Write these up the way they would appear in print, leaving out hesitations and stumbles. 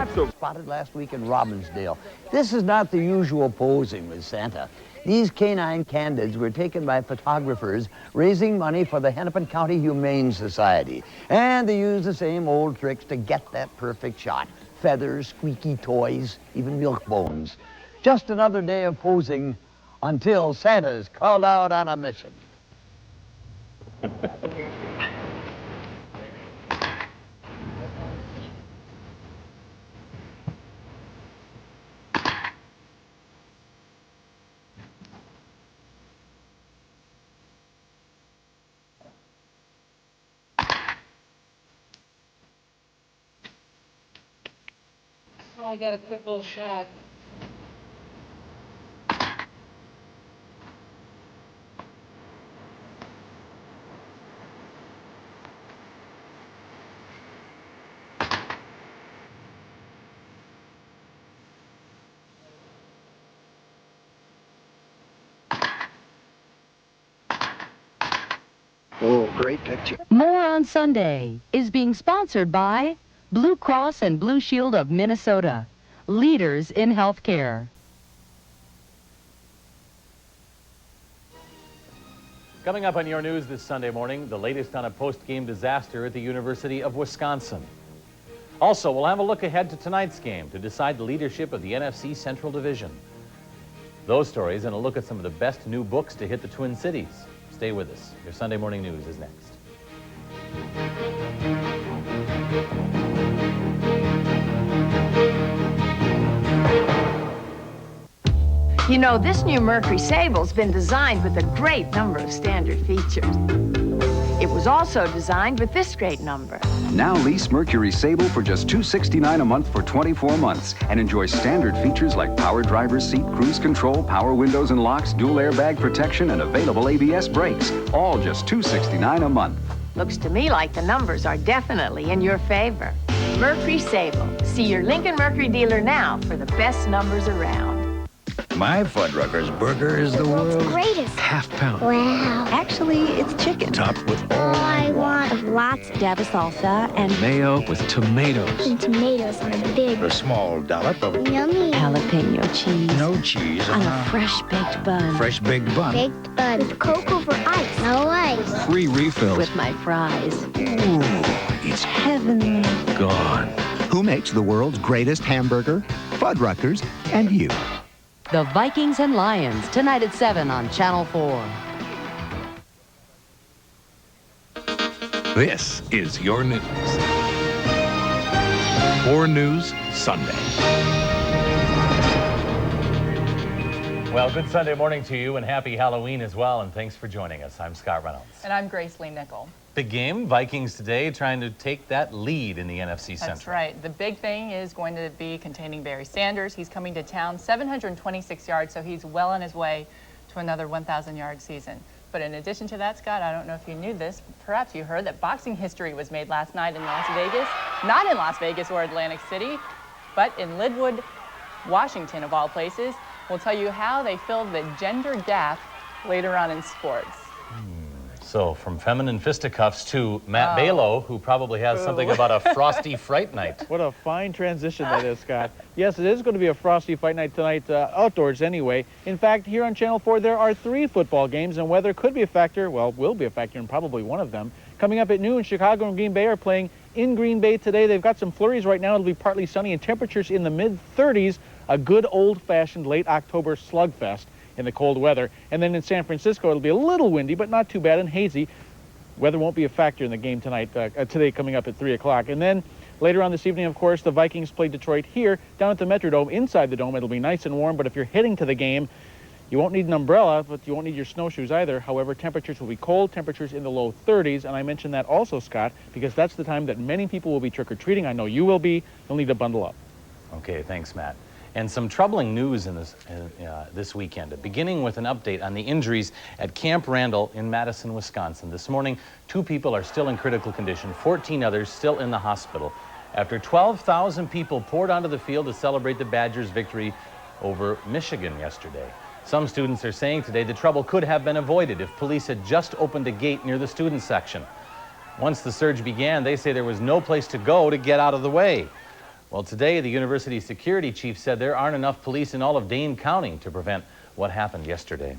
not so spotted last week in Robbinsdale. This is not the usual posing with Santa. These canine candids were taken by photographers raising money for the Hennepin County Humane Society. And they use the same old tricks to get that perfect shot. Feathers, squeaky toys, even milk bones. Just another day of posing until Santa's called out on a mission. Oh, I got a quick little shot. Oh, great picture. More on Sunday is being sponsored by Blue Cross and Blue Shield of Minnesota, leaders in healthcare. Coming up on your news this Sunday morning, the latest on a post-game disaster at the University of Wisconsin. Also, we'll have a look ahead to tonight's game to decide the leadership of the NFC Central Division. Those stories and a look at some of the best new books to hit the Twin Cities. Stay with us. Your Sunday morning news is next. You know, this new Mercury Sable's been designed with a great number of standard features. It was also designed with this great number. Now lease Mercury Sable for just $269 a month for 24 months and enjoy standard features like power driver's seat, cruise control, power windows and locks, dual airbag protection, and available ABS brakes. All just $269 a month. Looks to me like the numbers are definitely in your favor. Mercury Sable. See your Lincoln Mercury dealer now for the best numbers around. My Fuddruckers burger is the world's greatest half-pound. Wow. Actually, it's chicken. Topped with All I want of lots Dab of salsa and mayo with tomatoes. and tomatoes on a big, A small dollop of yummy, jalapeno cheese no cheese on a fresh baked bun fresh baked bun. baked bun with cocoa over ice. No ice. Free refills. with my fries. Ooh, it's Heavenly. gone. Who makes the world's greatest hamburger? Fuddruckers and you. The Vikings and Lions, tonight at 7 on Channel 4. This is your news. 4 News Sunday. Well, good Sunday morning to you and happy Halloween as well, and thanks for joining us. I'm Scott Reynolds. And I'm Grace Lee Nickel. Big game, Vikings today trying to take that lead in the NFC Central. That's right. The big thing is going to be containing Barry Sanders. He's coming to town, 726 yards, so he's well on his way to another 1,000-yard season. But in addition to that, Scott, I don't know if you knew this, perhaps you heard that boxing history was made last night in Las Vegas. Not in Las Vegas or Atlantic City, but in Lynnwood, Washington, of all places. We'll tell you how they filled the gender gap later on in sports. So, from feminine fisticuffs to Matt Balow, who probably has something about a frosty fright night. What a fine transition that is, Scott. Yes, it is going to be a frosty fight night tonight, outdoors anyway. In fact, here on Channel 4, there are 3 football games, and weather could be a factor, well, will be a factor in probably one of them. Coming up at noon, Chicago and Green Bay are playing in Green Bay today. They've got some flurries right now. It'll be partly sunny and temperatures in the mid-30s, a good old-fashioned late October slugfest in the cold weather. And then in San Francisco, it'll be a little windy, but not too bad and hazy. Weather won't be a factor in the game tonight, today coming up at 3 o'clock. And then later on this evening, of course, the Vikings play Detroit here down at the Metrodome. Inside the dome, it'll be nice and warm, but if you're heading to the game, you won't need an umbrella, but you won't need your snowshoes either. However, temperatures will be cold, temperatures in the low 30s, and I mention that also, Scott, because that's the time that many people will be trick-or-treating. I know you will be. You'll need to bundle up. Okay, thanks, Matt. And some troubling news in this weekend, beginning with an update on the injuries at Camp Randall in Madison, Wisconsin. This morning, 2 people are still in critical condition, 14 others still in the hospital, after 12,000 people poured onto the field to celebrate the Badgers' victory over Michigan yesterday. Some students are saying today the trouble could have been avoided if police had just opened a gate near the student section. Once the surge began, they say there was no place to go to get out of the way. Well, today, the university security chief said there aren't enough police in all of Dane County to prevent what happened yesterday.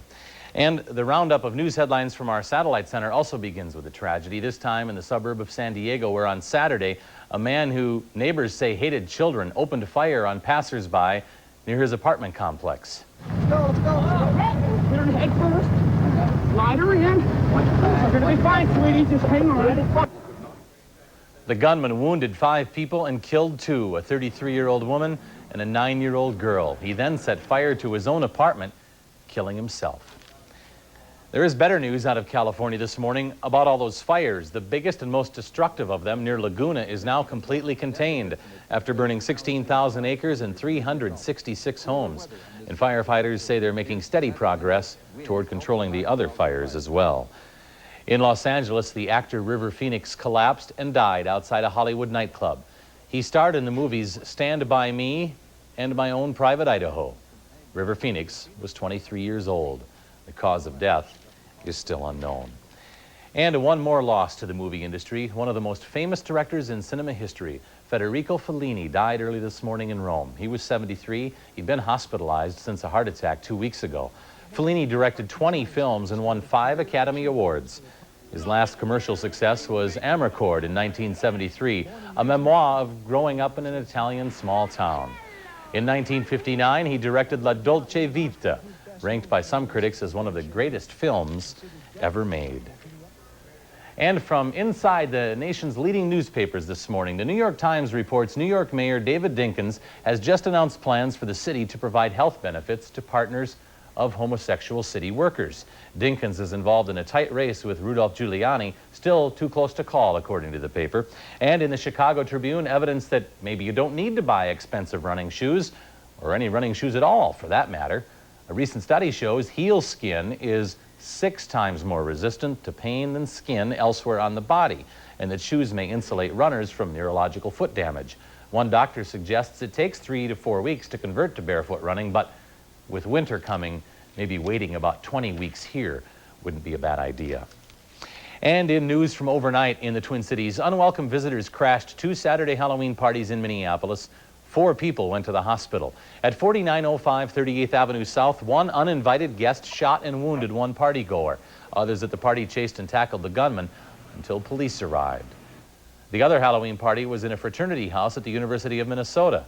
And the roundup of news headlines from our satellite center also begins with a tragedy, this time in the suburb of San Diego, where on Saturday, a man who neighbors say hated children opened fire on passersby near his apartment complex. Let's go. Put her head first. Slide her in. We're going to be fine, sweetie. Just hang on. The gunman wounded 5 people and killed 2, a 33-year-old woman and a 9-year-old girl. He then set fire to his own apartment, killing himself. There is better news out of California this morning about all those fires. The biggest and most destructive of them near Laguna is now completely contained after burning 16,000 acres and 366 homes. And firefighters say they're making steady progress toward controlling the other fires as well. In Los Angeles, the actor River Phoenix collapsed and died outside a Hollywood nightclub. He starred in the movies Stand By Me and My Own Private Idaho. River Phoenix was 23 years old. The cause of death is still unknown. And one more loss to the movie industry. One of the most famous directors in cinema history, Federico Fellini, died early this morning in Rome. He was 73. He'd been hospitalized since a heart attack 2 weeks ago. Fellini directed 20 films and won 5 Academy Awards. His last commercial success was Amarcord in 1973, a memoir of growing up in an Italian small town. In 1959, he directed La Dolce Vita, ranked by some critics as one of the greatest films ever made. And from inside the nation's leading newspapers this morning, the New York Times reports New York Mayor David Dinkins has just announced plans for the city to provide health benefits to partners of homosexual city workers. Dinkins is involved in a tight race with Rudolph Giuliani, still too close to call, according to the paper. And in the Chicago Tribune, evidence that maybe you don't need to buy expensive running shoes, or any running shoes at all, for that matter. A recent study shows heel skin is 6 times more resistant to pain than skin elsewhere on the body, and that shoes may insulate runners from neurological foot damage. One doctor suggests it takes 3 to 4 weeks to convert to barefoot running, but with winter coming, maybe waiting about 20 weeks here wouldn't be a bad idea. And in news from overnight in the Twin Cities, unwelcome visitors crashed 2 Saturday Halloween parties in Minneapolis. 4 people went to the hospital. At 4905 38th Avenue South, one uninvited guest shot and wounded one partygoer. Others at the party chased and tackled the gunman until police arrived. The other Halloween party was in a fraternity house at the University of Minnesota.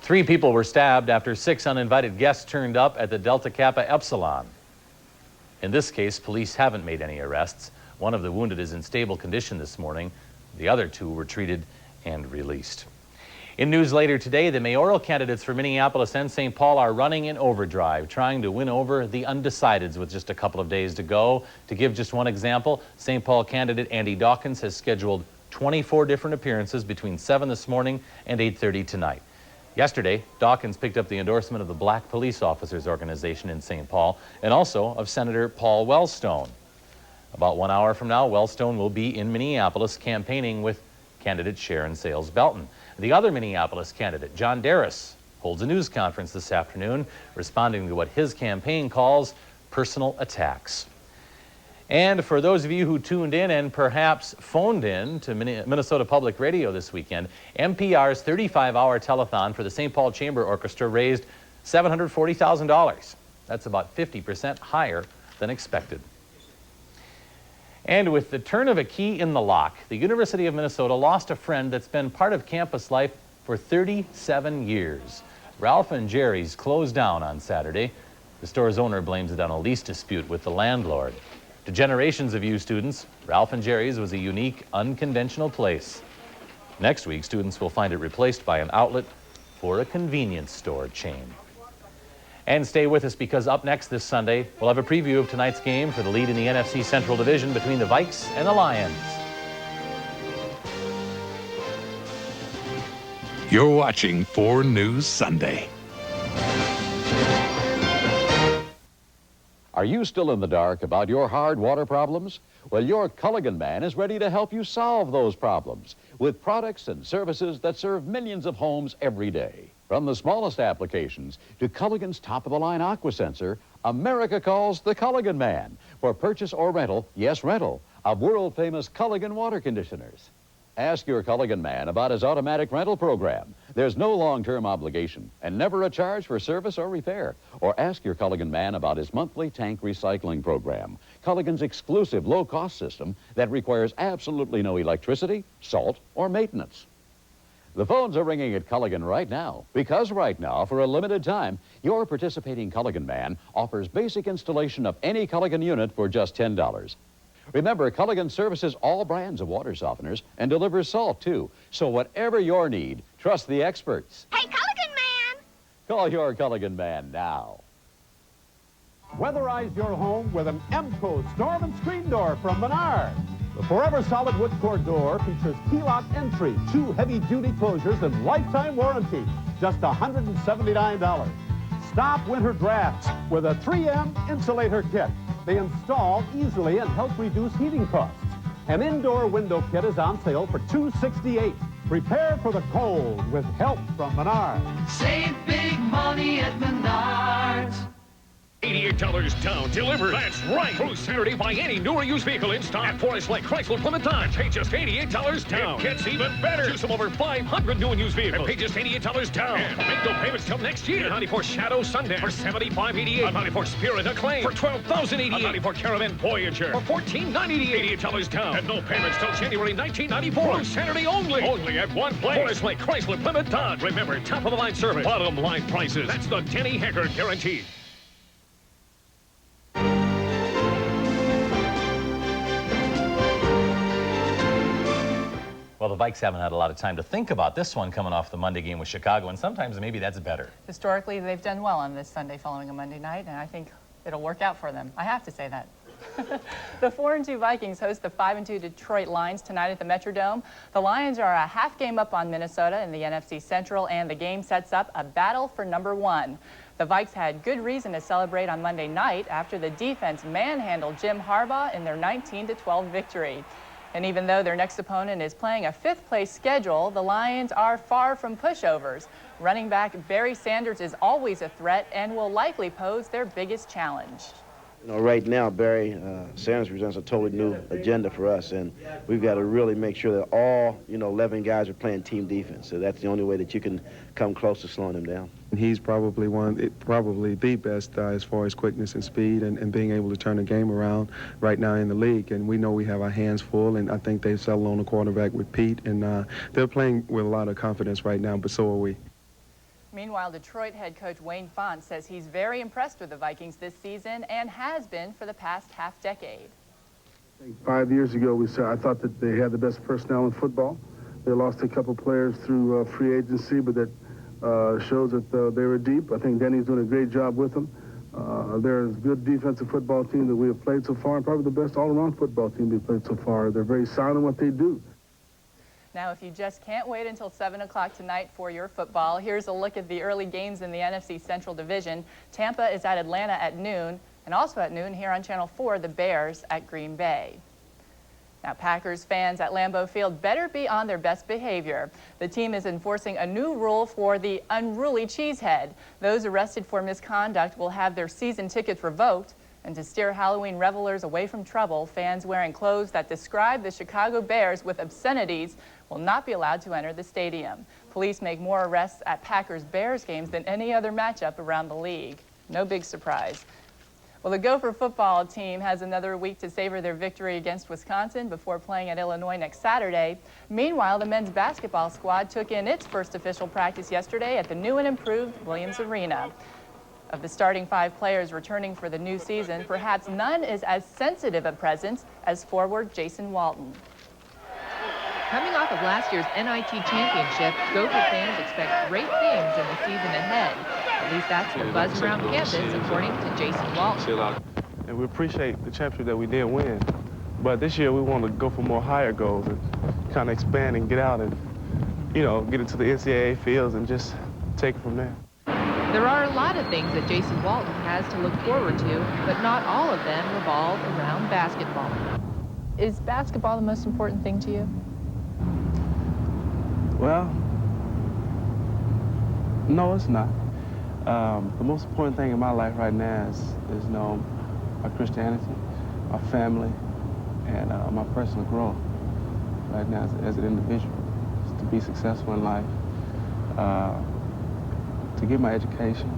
3 people were stabbed after 6 uninvited guests turned up at the Delta Kappa Epsilon. In this case, police haven't made any arrests. One of the wounded is in stable condition this morning. The other 2 were treated and released. In news later today, the mayoral candidates for Minneapolis and St. Paul are running in overdrive, trying to win over the undecideds with just a couple of days to go. To give just one example, St. Paul candidate Andy Dawkins has scheduled 24 different appearances between 7 this morning and 8:30 tonight. Yesterday, Dawkins picked up the endorsement of the Black Police Officers Organization in St. Paul and also of Senator Paul Wellstone. About 1 hour from now, Wellstone will be in Minneapolis campaigning with candidate Sharon Sales Belton. The other Minneapolis candidate, John Darris, holds a news conference this afternoon responding to what his campaign calls personal attacks. And for those of you who tuned in and perhaps phoned in to Minnesota Public Radio this weekend, NPR's 35-hour telethon for the St. Paul Chamber Orchestra raised $740,000. That's about 50% higher than expected. And with the turn of a key in the lock, the University of Minnesota lost a friend that's been part of campus life for 37 years. Ralph and Jerry's closed down on Saturday. The store's owner blames it on a lease dispute with the landlord. To generations of U students, Ralph and Jerry's was a unique, unconventional place. Next week, students will find it replaced by an outlet for a convenience store chain. And stay with us, because up next this Sunday, we'll have a preview of tonight's game for the lead in the NFC Central Division between the Vikes and the Lions. You're watching 4 News Sunday. Are you still in the dark about your hard water problems? Well, your Culligan man is ready to help you solve those problems with products and services that serve millions of homes every day. From the smallest applications to Culligan's top-of-the-line aqua sensor, America calls the Culligan Man for purchase or rental, yes, rental, of world-famous Culligan water conditioners. Ask your Culligan Man about his automatic rental program. There's no long-term obligation and never a charge for service or repair. Or ask your Culligan Man about his monthly tank recycling program, Culligan's exclusive low-cost system that requires absolutely no electricity, salt, or maintenance. The phones are ringing at Culligan right now, because right now, for a limited time, your participating Culligan Man offers basic installation of any Culligan unit for just $10. Remember, Culligan services all brands of water softeners and delivers salt, too. So whatever your need, trust the experts. Hey, Culligan Man! Call your Culligan Man now. Weatherize your home with an Emco storm and screen door from Menards. The Forever Solid Wood Core door features key lock entry, 2 heavy-duty closures, and lifetime warranty. Just $179. Stop winter drafts with a 3M insulator kit. They install easily and help reduce heating costs. An indoor window kit is on sale for $268. Prepare for the cold with help from Menards. Save big money at Menards. $88 down, delivered. That's right. Through Saturday, buy any new or used vehicle in stock at Forest Lake Chrysler Plymouth Dodge. Pay just $88 down. It gets even better. Choose from over 500 new and used vehicles. And pay just $88 down. And make no payments till next year. A 94 Shadow Sunday for $75.88. A 94 Spirit Acclaim for $12,088. A 94 Caravan Voyager for $14,988. $88 down. And no payments till January 1994. Through Saturday only. Only at one place. Forest Lake Chrysler Plymouth Dodge. Remember, top of the line service. Bottom line prices. That's the Denny Haggard guarantee. Well, the Vikes haven't had a lot of time to think about this one coming off the Monday game with Chicago, and sometimes maybe that's better. Historically, they've done well on this Sunday following a Monday night, and I think it'll work out for them. I have to say that. The 4-2 Vikings host the 5-2 Detroit Lions tonight at the Metrodome. The Lions are a half game up on Minnesota in the NFC Central, and the game sets up a battle for number 1. The Vikes had good reason to celebrate on Monday night after the defense manhandled Jim Harbaugh in their 19-12 victory. And even though their next opponent is playing a 5th-place schedule, the Lions are far from pushovers. Running back Barry Sanders is always a threat and will likely pose their biggest challenge. You know, right now, Barry Sanders presents a totally new agenda for us, and we've got to really make sure that all, 11 guys are playing team defense. So that's the only way that you can come close to slowing them down. He's probably the best as far as quickness and speed and being able to turn the game around right now in the league. And we know we have our hands full, and I think they've settled on the quarterback with Pete, and they're playing with a lot of confidence right now, but so are we. Meanwhile, Detroit head coach Wayne Fonte says he's very impressed with the Vikings this season and has been for the past half-decade. 5 years ago, I thought that they had the best personnel in football. They lost a couple players through free agency, but that shows that they were deep. I think Denny's doing a great job with them. They're a good defensive football team that we have played so far, and probably the best all-around football team we've played so far. They're very sound in what they do. Now, if you just can't wait until 7 o'clock tonight for your football, here's a look at the early games in the NFC Central Division. Tampa is at Atlanta at noon, and also at noon here on Channel 4, the Bears at Green Bay. Now, Packers fans at Lambeau Field better be on their best behavior. The team is enforcing a new rule for the unruly cheesehead. Those arrested for misconduct will have their season tickets revoked. And to steer Halloween revelers away from trouble, fans wearing clothes that describe the Chicago Bears with obscenities will not be allowed to enter the stadium. Police make more arrests at Packers-Bears games than any other matchup around the league. No big surprise. Well, the Gopher football team has another week to savor their victory against Wisconsin before playing at Illinois next Saturday. Meanwhile, the men's basketball squad took in its first official practice yesterday at the new and improved Williams Arena. Of the starting 5 players returning for the new season, perhaps none is as sensitive a presence as forward Jason Walton. Coming off of last year's NIT championship, Gopher fans expect great things in the season ahead. At least that's the buzz around campus, according to Jason Walton. And we appreciate the championship that we did win. But this year we want to go for more higher goals and kind of expand and get out and, get into the NCAA fields and just take it from there. There are a lot of things that Jason Walton has to look forward to, but not all of them revolve around basketball. Is basketball the most important thing to you? Well, no, it's not. The most important thing in my life right now is you know, my Christianity, my family, and my personal growth right now as an individual, is to be successful in life, to get my education,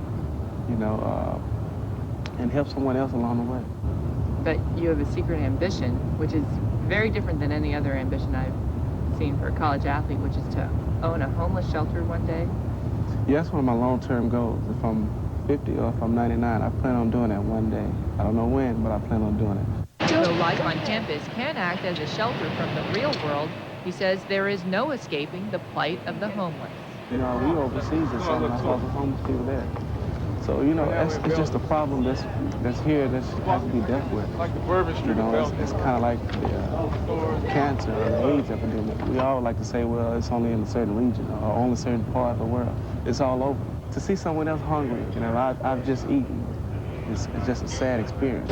you know, and help someone else along the way. But you have a secret ambition, which is very different than any other ambition I've seen for a college athlete, which is to own a homeless shelter one day. Yeah, that's one of my long-term goals. If I'm 50 or if I'm 99, I plan on doing that one day. I don't know when, but I plan on doing it. Though life on campus can act as a shelter from the real world, he says there is no escaping the plight of the homeless. You know, we overseas or something, I saw the homeless people there. So, you know, it's just a problem that's here that has to be dealt with. You know, it's kind of like the cancer or the AIDS epidemic. We all like to say, well, it's only in a certain region or only a certain part of the world. It's all over. To see someone else hungry, you know, I've just eaten, it's just a sad experience.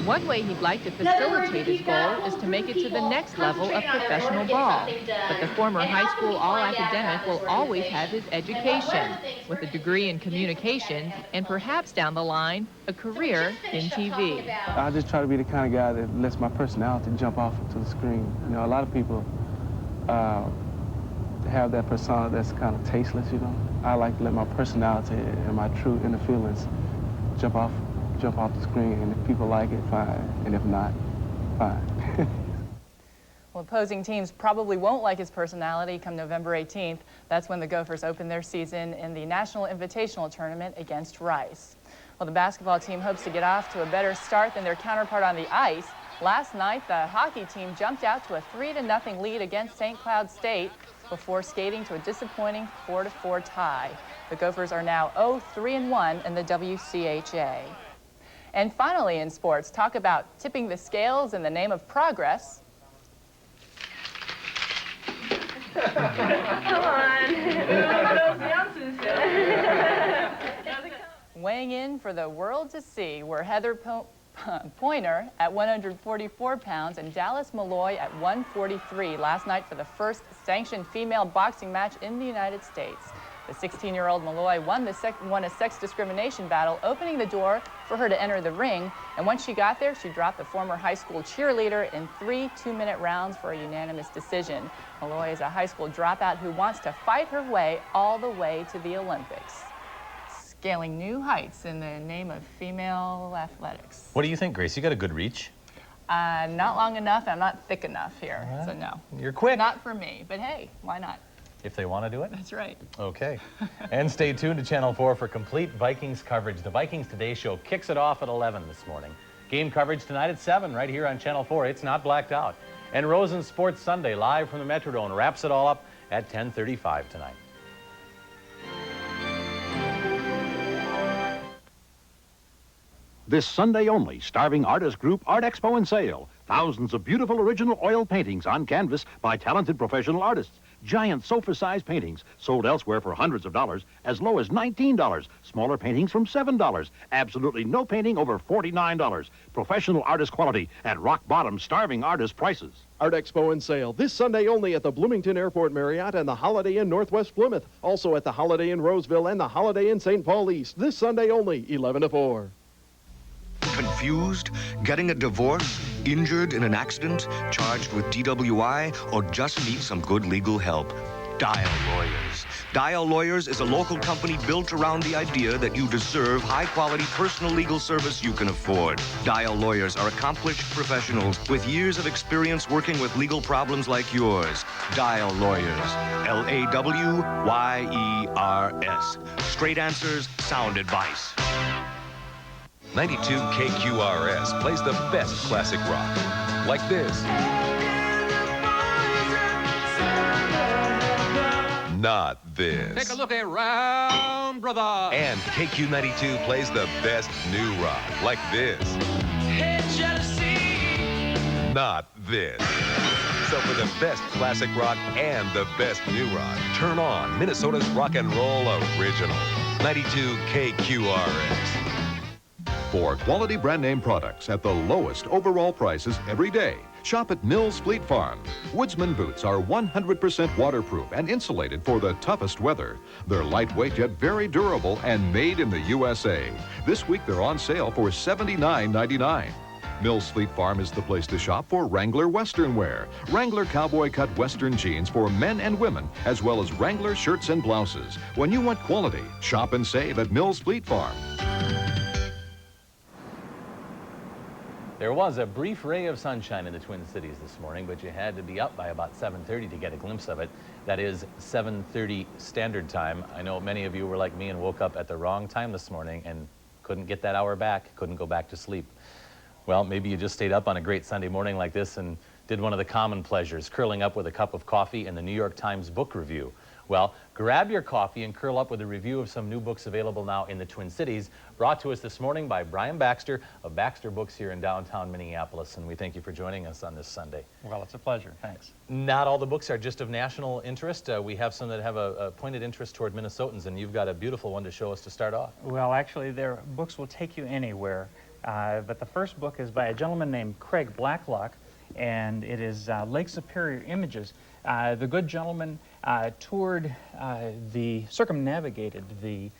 One way he'd like to facilitate his goal is to make it to the next level of professional ball. But the former high school all-academic will always have his education, with a degree in communications and perhaps down the line, a career in TV. I just try to be the kind of guy that lets my personality jump off into the screen. You know, a lot of people have that persona that's kind of tasteless, you know. I like to let my personality and my true inner feelings jump off the screen, and if people like it, fine, and if not, fine. Well, opposing teams probably won't like his personality come November 18th. That's when the Gophers open their season in the National Invitational Tournament against Rice. Well, the basketball team hopes to get off to a better start than their counterpart on the ice. Last night, the hockey team jumped out to a 3-0 lead against St. Cloud State before skating to a disappointing 4-4 tie. The Gophers are now 0-3-1 in the WCHA. And finally in sports, talk about tipping the scales in the name of progress. Come on. Weighing in for the world to see were Heather Pointer at 144 pounds and Dallas Malloy at 143 last night for the first sanctioned female boxing match in the United States. The 16-year-old Malloy won a sex discrimination battle, opening the door for her to enter the ring. And once she got there, she dropped the former high school cheerleader in 3 two-minute rounds for a unanimous decision. Malloy is a high school dropout who wants to fight her way all the way to the Olympics. Scaling new heights in the name of female athletics. What do you think, Grace? You got a good reach? Not long enough. I'm not thick enough here, so no. You're quick. Not for me, but hey, why not? If they want to do it? That's right. Okay. And stay tuned to Channel 4 for complete Vikings coverage. The Vikings Today Show kicks it off at 11 this morning. Game coverage tonight at 7 right here on Channel 4. It's not blacked out. And Rosen Sports Sunday live from the Metrodome wraps it all up at 10:35 tonight. This Sunday only, Starving Artist Group Art Expo and Sale. Thousands of beautiful original oil paintings on canvas by talented professional artists. Giant sofa-sized paintings sold elsewhere for hundreds of dollars, as low as $19. Smaller paintings from $7. Absolutely no painting over $49. Professional artist quality at rock-bottom Starving Artist prices. Art Expo and Sale this Sunday only at the Bloomington Airport Marriott and the Holiday Inn Northwest Plymouth. Also at the Holiday Inn Roseville and the Holiday Inn St. Paul East. This Sunday only, 11 to 4. Confused? Getting a divorce? Injured in an accident? Charged with DWI? Or just need some good legal help? Dial Lawyers. Dial Lawyers is a local company built around the idea that you deserve high-quality personal legal service you can afford. Dial Lawyers are accomplished professionals with years of experience working with legal problems like yours. Dial Lawyers. L-A-W-Y-E-R-S. Straight answers, sound advice. 92 KQRS plays the best classic rock, like this. Not this. Take a look around, brother. And KQ92 plays the best new rock, like this. Hey, jealousy. Not this. So for the best classic rock and the best new rock, turn on Minnesota's rock and roll original. 92 KQRS. For quality brand name products at the lowest overall prices every day, Shop at Mills Fleet Farm. Woodsman boots are 100% waterproof and insulated for the toughest weather. They're lightweight yet very durable and made in the USA. This week they're on sale for $79.99. Mills Fleet Farm is the place to shop for Wrangler Western wear. Wrangler cowboy cut Western jeans for men and women, as well as Wrangler shirts and blouses. When you want quality, shop and save at Mills Fleet Farm. There was a brief ray of sunshine in the Twin Cities this morning, but you had to be up by about 7:30 to get a glimpse of it. That is 7:30 Standard Time. I know many of you were like me and woke up at the wrong time this morning and couldn't get that hour back, couldn't go back to sleep. Well, maybe you just stayed up on a great Sunday morning like this and did one of the common pleasures, curling up with a cup of coffee and the New York Times book review. Well, grab your coffee and curl up with a review of some new books available now in the Twin Cities, brought to us this morning by Brian Baxter of Baxter Books here in downtown Minneapolis, and we thank you for joining us on this Sunday. Well, it's a pleasure. Thanks. Not all the books are just of national interest. We have some that have a pointed interest toward Minnesotans, and you've got a beautiful one to show us to start off. Well, actually, their books will take you anywhere. But the first book is by a gentleman named Craig Blacklock, and it is Lake Superior Images. The good gentleman circumnavigated the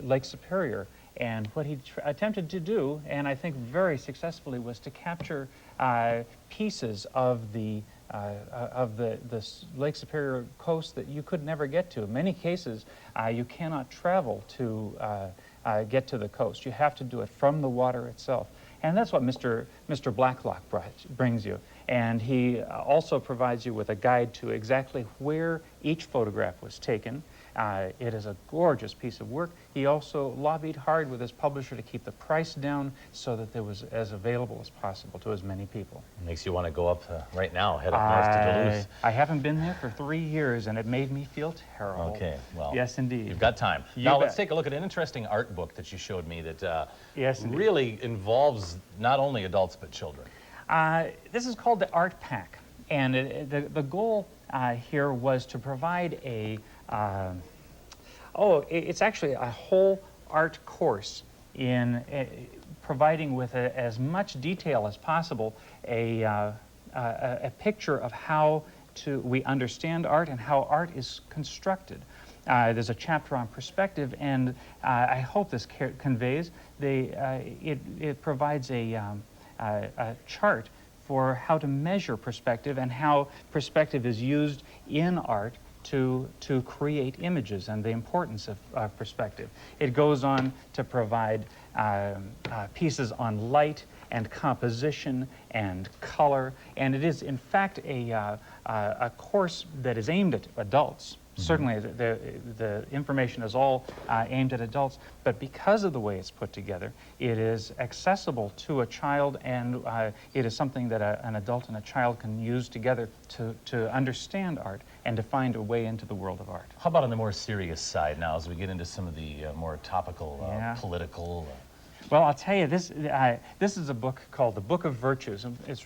Lake Superior, and what he attempted to do, and I think very successfully, was to capture pieces of the Lake Superior coast that you could never get to. In many cases, you cannot travel to get to the coast. You have to do it from the water itself. And that's what Mr. Blacklock brings you. And he also provides you with a guide to exactly where each photograph was taken. It is a gorgeous piece of work. He also lobbied hard with his publisher to keep the price down so that it was as available as possible to as many people. It makes you want to go up right now, head up north to Duluth. I haven't been there for 3 years, and it made me feel terrible. Okay, well. Yes, indeed. You've got time. Now let's take a look at an interesting art book that you showed me that yes, really involves not only adults but children. This is called the Art Pack, and the goal here was to provide it's actually a whole art course in providing with as much detail as possible a picture of how we understand art and how art is constructed. There's a chapter on perspective, and I hope this conveys it provides a chart for how to measure perspective and how perspective is used in art to create images and the importance of perspective. It goes on to provide pieces on light and composition and color, and it is in fact a course that is aimed at adults. Certainly the information is all aimed at adults, but because of the way it's put together, it is accessible to a child, and it is something that an adult and a child can use together to understand art and to find a way into the world of art. How about on the more serious side now, as we get into some of the more topical, political... Well, I'll tell you, this is a book called The Book of Virtues. It's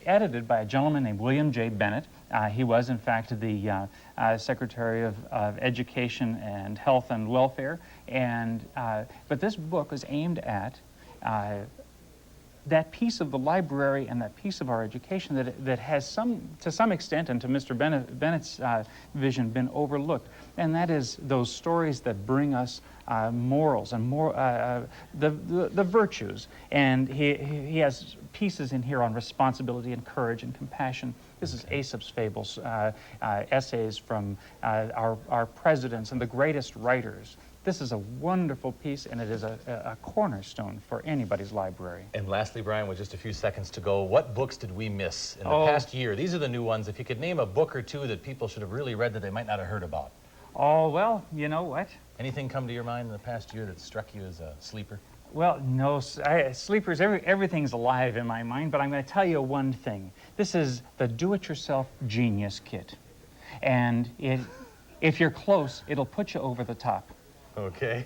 edited by a gentleman named William J. Bennett. He was, in fact, the Secretary of Education and Health and Welfare. But this book is aimed at that piece of the library and that piece of our education that has to some extent, and to Mr. Bennett's vision, been overlooked. And that is those stories that bring us morals and the virtues. And he has pieces in here on responsibility and courage and compassion. This is Aesop's Fables, essays from our presidents and the greatest writers. This is a wonderful piece, and it is a cornerstone for anybody's library. And lastly, Brian, with just a few seconds to go, what books did we miss in the past year? These are the new ones. If you could name a book or two that people should have really read that they might not have heard about. Oh, well, you know what? Anything come to your mind in the past year that struck you as a sleeper? Well, no, sleepers, everything's alive in my mind, but I'm going to tell you one thing. This is the Do-It-Yourself Genius Kit. And if you're close, it'll put you over the top. Okay.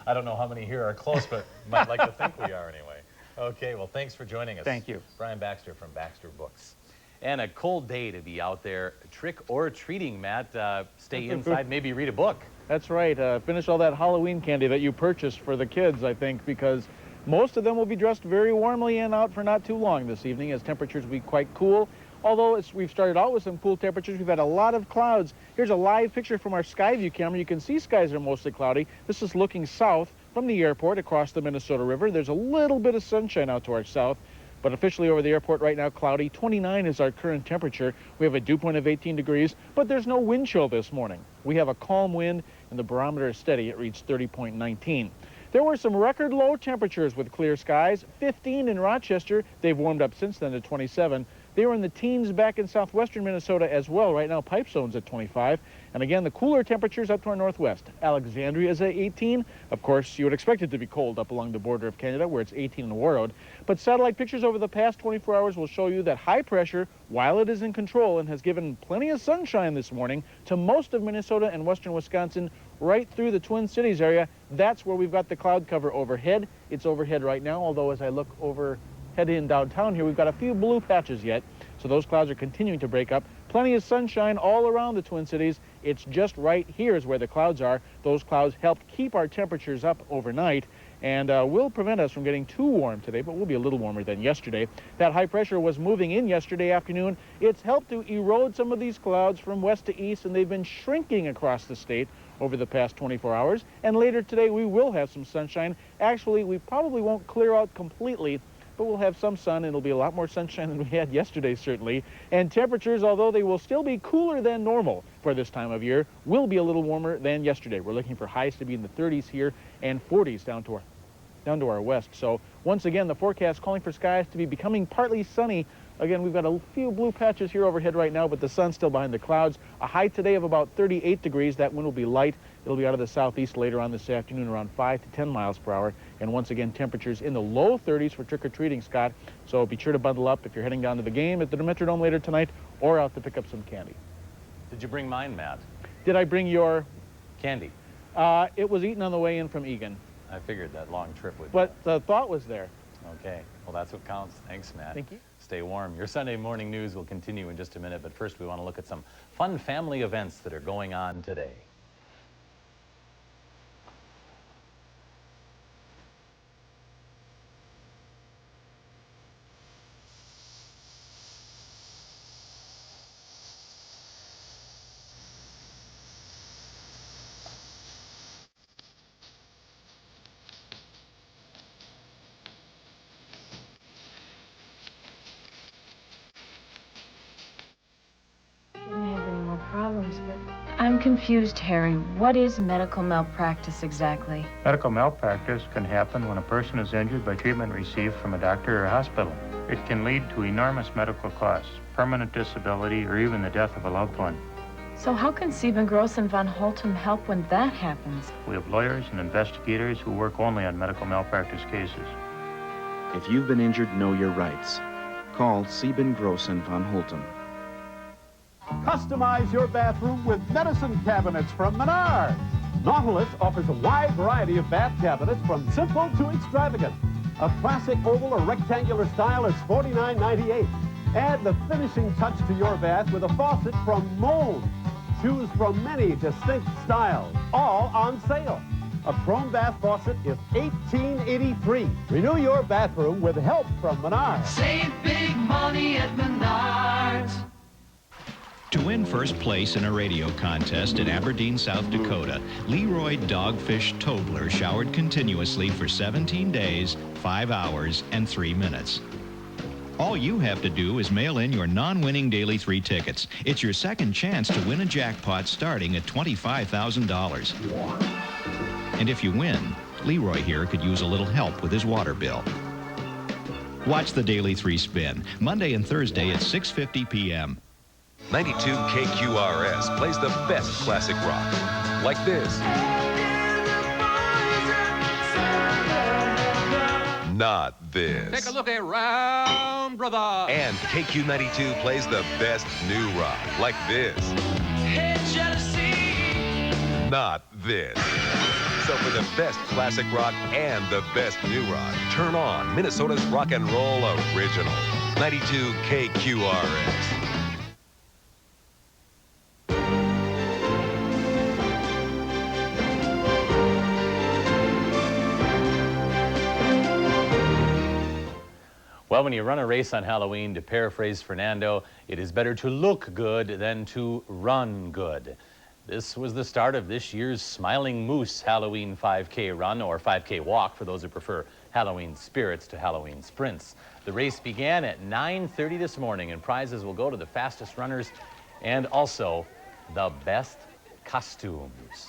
I don't know how many here are close, but might like to think we are anyway. Okay, well, thanks for joining us. Thank you. Brian Baxter from Baxter Books. And a cold day to be out there trick-or-treating, Matt. Stay inside, maybe read a book. That's right. Finish all that Halloween candy that you purchased for the kids, I think, because Most of them will be dressed very warmly and out for not too long this evening as temperatures will be quite cool. Although we've started out with some cool temperatures, we've had a lot of clouds. Here's a live picture from our Skyview camera. You can see skies are mostly cloudy. This is looking south from the airport across the Minnesota River. There's a little bit of sunshine out to our south, but officially over the airport right now, cloudy. 29 is our current temperature. We have a dew point of 18 degrees, but there's no wind chill this morning. We have a calm wind, and the barometer is steady. It reads 30.19. There were some record low temperatures with clear skies. 15 in Rochester. They've warmed up since then to 27. They were in the teens back in southwestern Minnesota as well. Right now, Pipe Zone's at 25. And again, the cooler temperatures up to our northwest. Alexandria is at 18. Of course, you would expect it to be cold up along the border of Canada, where it's 18 in Warroad. But satellite pictures over the past 24 hours will show you that high pressure, while it is in control and has given plenty of sunshine this morning to most of Minnesota and western Wisconsin, right through the Twin Cities area, that's where we've got the cloud cover overhead. It's overhead right now, although as I look over head in downtown here, we've got a few blue patches yet, so those clouds are continuing to break up. Plenty of sunshine all around the Twin Cities. It's just right here is where the clouds are. Those clouds helped keep our temperatures up overnight and will prevent us from getting too warm today, but we'll be a little warmer than yesterday. That high pressure was moving in yesterday afternoon. It's helped to erode some of these clouds from west to east, and they've been shrinking across the state over the past 24 hours. And later today, we will have some sunshine. Actually, we probably won't clear out completely, but we'll have some sun, and it'll be a lot more sunshine than we had yesterday, certainly. And temperatures, although they will still be cooler than normal for this time of year, will be a little warmer than yesterday. We're looking for highs to be in the 30s here and 40s down to our west. So once again, the forecast calling for skies to be becoming partly sunny. Again, we've got a few blue patches here overhead right now, but the sun's still behind the clouds. A high today of about 38 degrees. That wind will be light. It'll be out of the southeast later on this afternoon, around 5 to 10 miles per hour. And once again, temperatures in the low 30s for trick-or-treating, Scott. So be sure to bundle up if you're heading down to the game at the Metrodome later tonight or out to pick up some candy. Did you bring mine, Matt? Did I bring your candy? It was eaten on the way in from Egan. I figured that long trip would. But the thought was there. Okay, well, that's what counts. Thanks, Matt. Thank you. Stay warm. Your Sunday morning news will continue in just a minute, but first we want to look at some fun family events that are going on today. I'm confused, Harry. What is medical malpractice exactly? Medical malpractice can happen when a person is injured by treatment received from a doctor or hospital. It can lead to enormous medical costs, permanent disability, or even the death of a loved one. So how can Sieben Gross and Von Holtum help when that happens? We have lawyers and investigators who work only on medical malpractice cases. If you've been injured, know your rights. Call Sieben Gross and Von Holtum. Customize your bathroom with medicine cabinets from Menards. Nautilus offers a wide variety of bath cabinets from simple to extravagant. A classic oval or rectangular style is $49.98. Add the finishing touch to your bath with a faucet from Mold. Choose from many distinct styles, all on sale. A chrome bath faucet is $18.83. Renew your bathroom with help from Menards. Save big money at Menards. To win first place in a radio contest in Aberdeen, South Dakota, Leroy Dogfish Tobler showered continuously for 17 days, 5 hours, and 3 minutes. All you have to do is mail in your non-winning Daily 3 tickets. It's your second chance to win a jackpot starting at $25,000. And if you win, Leroy here could use a little help with his water bill. Watch the Daily 3 spin, Monday and Thursday at 6:50 p.m. 92 KQRS plays the best classic rock, like this. Not this. Take a look around, brother. And KQ92 plays the best new rock, like this. Hey, jealousy. Not this. So for the best classic rock and the best new rock, turn on Minnesota's rock and roll original. 92 KQRS. Well, when you run a race on Halloween, to paraphrase Fernando, it is better to look good than to run good. This was the start of this year's Smiling Moose Halloween 5K run, or 5K walk for those who prefer Halloween spirits to Halloween sprints. The race began at 9:30 this morning, and prizes will go to the fastest runners and also the best costumes.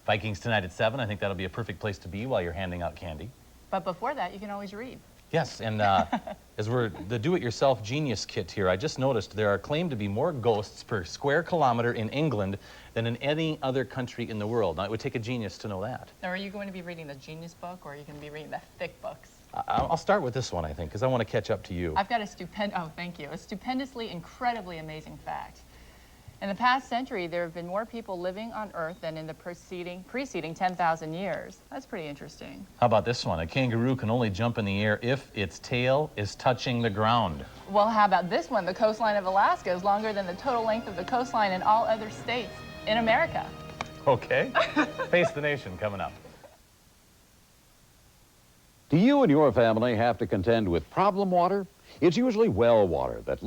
Vikings tonight at 7. I think that'll be a perfect place to be while you're handing out candy. But before that, you can always read. Yes, and as we're the do-it-yourself genius kit here, I just noticed there are claimed to be more ghosts per square kilometer in England than in any other country in the world. Now, it would take a genius to know that. Now, are you going to be reading the genius book, or are you going to be reading the thick books? I'll start with this one, I think, because I want to catch up to you. I've got a stupendously, incredibly amazing fact. In the past century, there have been more people living on Earth than in the preceding 10,000 years. That's pretty interesting. How about this one? A kangaroo can only jump in the air if its tail is touching the ground. Well, how about this one? The coastline of Alaska is longer than the total length of the coastline in all other states in America. Okay. Face the Nation coming up. Do you and your family have to contend with problem water? It's usually well water that